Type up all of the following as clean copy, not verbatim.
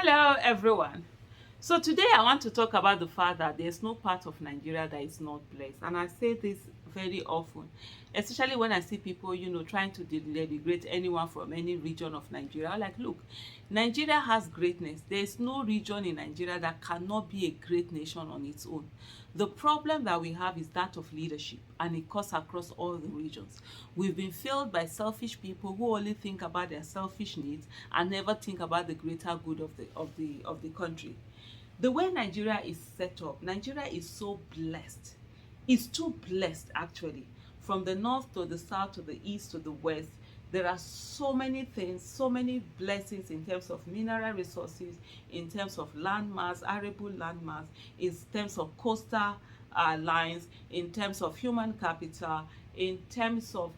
Hello, everyone. So today I want to talk about the fact that there's no part of Nigeria that is not blessed, and I say this very often, especially when I see people, trying to denigrate anyone from any region of Nigeria. I'm like, look, Nigeria has greatness. There's no region in Nigeria that cannot be a great nation on its own. The problem that we have is that of leadership, and it cuts across all the regions. We've been filled by selfish people who only think about their selfish needs and never think about the greater good of the country. The way Nigeria is set up, Nigeria is so blessed. It's too blessed, actually. From the north to the south to the east to the west, there are so many things, so many blessings in terms of mineral resources, in terms of landmass, arable landmass, in terms of coastal lines, in terms of human capital, in terms of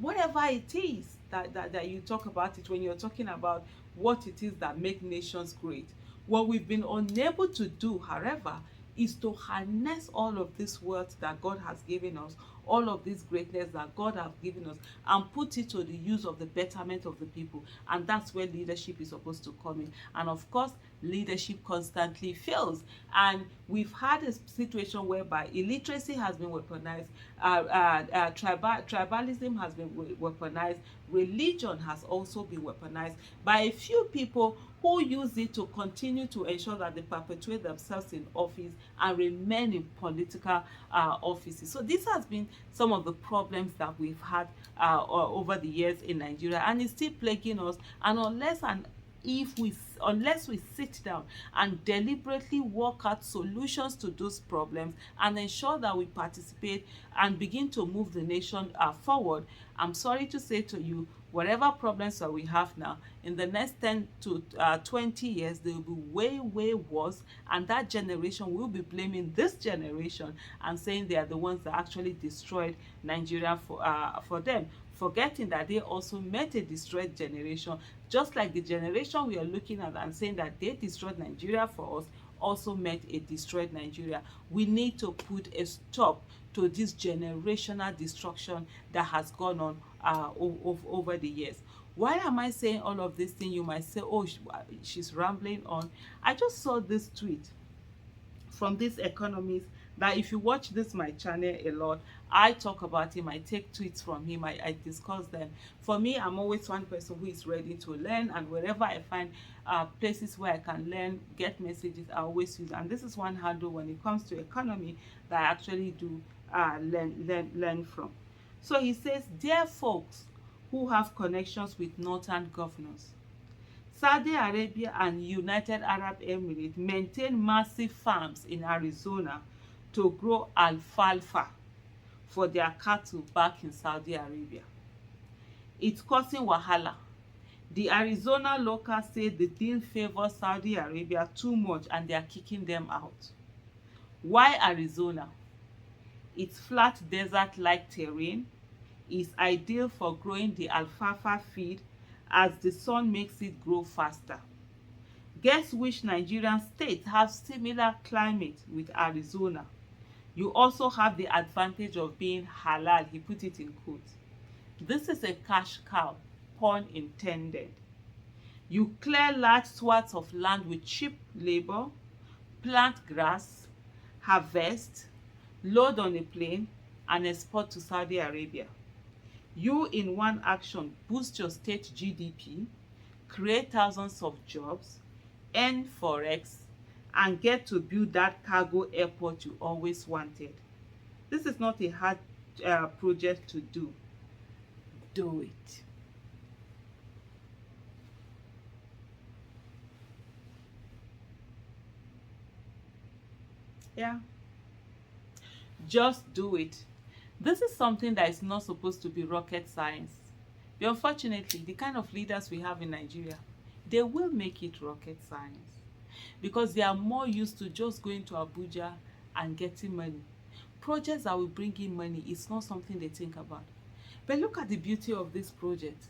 whatever it is that you talk about it when you're talking about what it is that make nations great. What we've been unable to do, however, is to harness all of this wealth that God has given us, all of this greatness that God has given us, and put it to the use of the betterment of the people. And that's where leadership is supposed to come in. And of course, leadership constantly fails. And we've had a situation whereby illiteracy has been weaponized, tribalism has been weaponized, religion has also been weaponized by a few people who use it to continue to ensure that they perpetuate themselves in office and remain in political offices. So this has been some of the problems that we've had over the years in Nigeria, and it's still plaguing us. And unless we sit down and deliberately work out solutions to those problems and ensure that we participate and begin to move the nation forward, I'm sorry to say to you, whatever problems that we have now, in the next 10 to 20 years, they will be way, way worse. And that generation will be blaming this generation and saying they are the ones that actually destroyed Nigeria for them, forgetting that they also met a destroyed generation, just like the generation we are looking at and saying that they destroyed Nigeria for us also met a destroyed Nigeria. We need to put a stop to this generational destruction that has gone on over the years. Why am I saying all of these things? You might say, oh, she's rambling on. I just saw this tweet from this economist that, if you watch this my channel a lot, I talk about him, I take tweets from him, I discuss them. For me, I'm always one person who is ready to learn, and wherever I find places where I can learn, get messages, I always use. And this is one handle when it comes to economy that I actually do learn from. So he says, dear folks who have connections with northern governors, Saudi Arabia and United Arab Emirates maintain massive farms in Arizona to grow alfalfa for their cattle back in Saudi Arabia. It's causing wahala. The Arizona locals say the deal favors Saudi Arabia too much and they are kicking them out. Why Arizona? Its flat desert-like terrain is ideal for growing the alfalfa feed as the sun makes it grow faster. Guess which Nigerian state has similar climate with Arizona? You also have the advantage of being halal, he put it in quotes. This is a cash cow, pun intended. You clear large swaths of land with cheap labor, plant grass, harvest, load on a plane, and export to Saudi Arabia. You, in one action, boost your state GDP, create thousands of jobs, earn Forex, and get to build that cargo airport you always wanted. This is not a hard project to do. Do it. Yeah, just do it. This is something that is not supposed to be rocket science. But unfortunately, the kind of leaders we have in Nigeria, they will make it rocket science because they are more used to just going to Abuja and getting money. Projects that will bring in money is not something they think about. But look at the beauty of this project.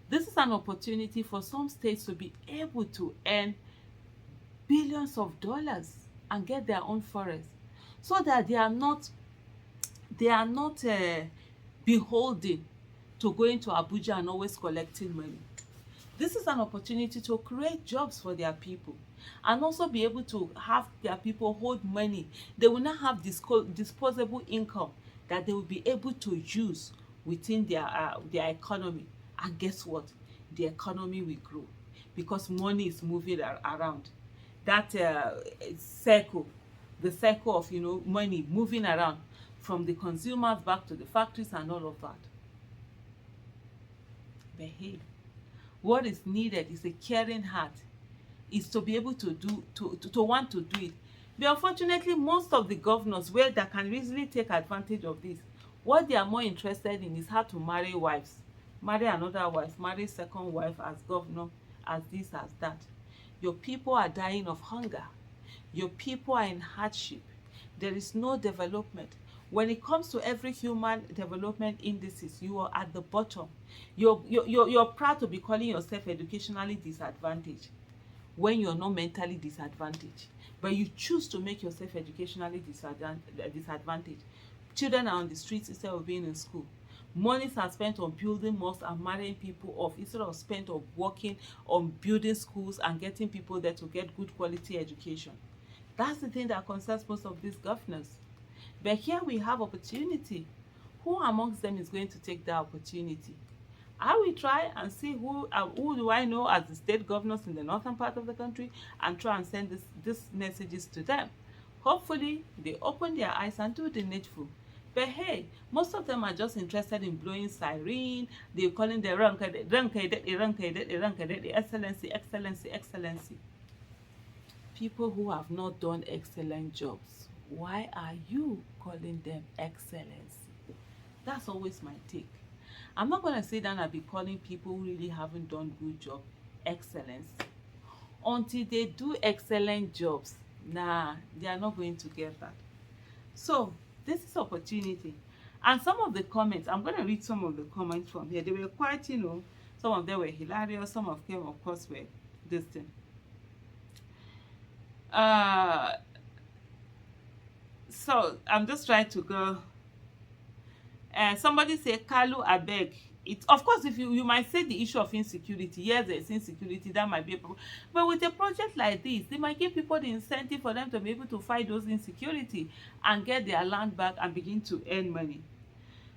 This is an opportunity for some states to be able to earn billions of dollars and get their own forest, so that they are not beholden to going to Abuja and always collecting money. This is an opportunity to create jobs for their people and also be able to have their people hold money. They will not have disposable income that they will be able to use within their economy. And guess what? The economy will grow because money is moving around. That circle, the circle of money moving around from the consumers back to the factories and all of that. But hey, what is needed is a caring heart, is to be able to do to want to do it. But unfortunately, most of the governors where that can easily take advantage of this, what they are more interested in is how to marry wives, marry another wife, marry second wife as governor, as this, as that. Your people are dying of hunger. Your people are in hardship. There is no development. When it comes to every human development indices, you are at the bottom. You're proud to be calling yourself educationally disadvantaged when you're not mentally disadvantaged. But you choose to make yourself educationally disadvantaged. Children are on the streets instead of being in school. Monies are spent on building mosques and marrying people off instead of spent on working on building schools and getting people there to get good quality education. That's the thing that concerns most of these governors. But here we have opportunity. Who amongst them is going to take that opportunity? I will try and see who do I know as the state governors in the northern part of the country and try and send this messages to them. Hopefully, they open their eyes and do the needful. But hey, most of them are just interested in blowing siren. They're calling the excellency, excellency, excellency. People who have not done excellent jobs, why are you calling them excellency? That's always my take. I'm not going to sit down and be calling people who really haven't done good job excellence. Until they do excellent jobs, nah, they are not going to get that. So, this is opportunity. And some of the comments, I'm going to read some of the comments from here. They were quite, some of them were hilarious. Some of them, of course, were this thing. So, I'm just trying to go. Somebody say Kalu abeg. It, of course, if you might say the issue of insecurity, yes, there's insecurity, that might be a problem. But with a project like this, they might give people the incentive for them to be able to fight those insecurity and get their land back and begin to earn money.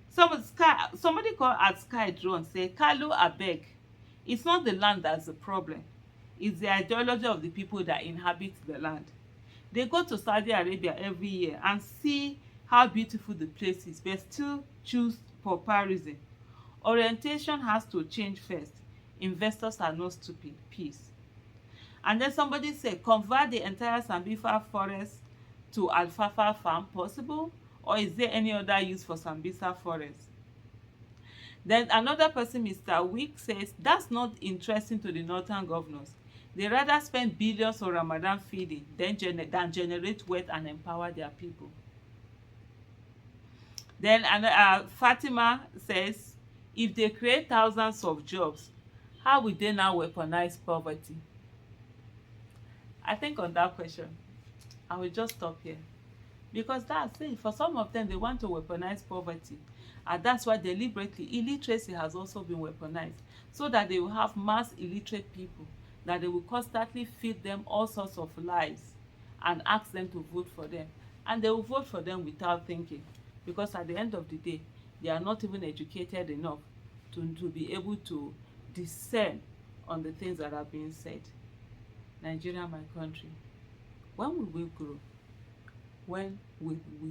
Somebody called at Sky Drone say Kalu abeg. It's not the land that's the problem. It's the ideology of the people that inhabit the land. They go to Saudi Arabia every year and see how beautiful the place is, but still choose pauperism. Orientation has to change first. Investors are not stupid. Peace. And then somebody said, convert the entire Sambisa forest to alfalfa farm possible? Or is there any other use for Sambisa forest? Then another person, Mr. Wick, says, that's not interesting to the northern governors. They rather spend billions on Ramadan feeding than generate wealth and empower their people. Then Fatima says, if they create thousands of jobs, how will they now weaponize poverty? I think on that question, I will just stop here. Because that's it. For some of them, they want to weaponize poverty. And that's why deliberately, illiteracy has also been weaponized. So that they will have mass illiterate people. That they will constantly feed them all sorts of lies. And ask them to vote for them. And they will vote for them without thinking. Because at the end of the day, they are not even educated enough to be able to discern on the things that are being said. Nigeria, my country, when will we grow? When will we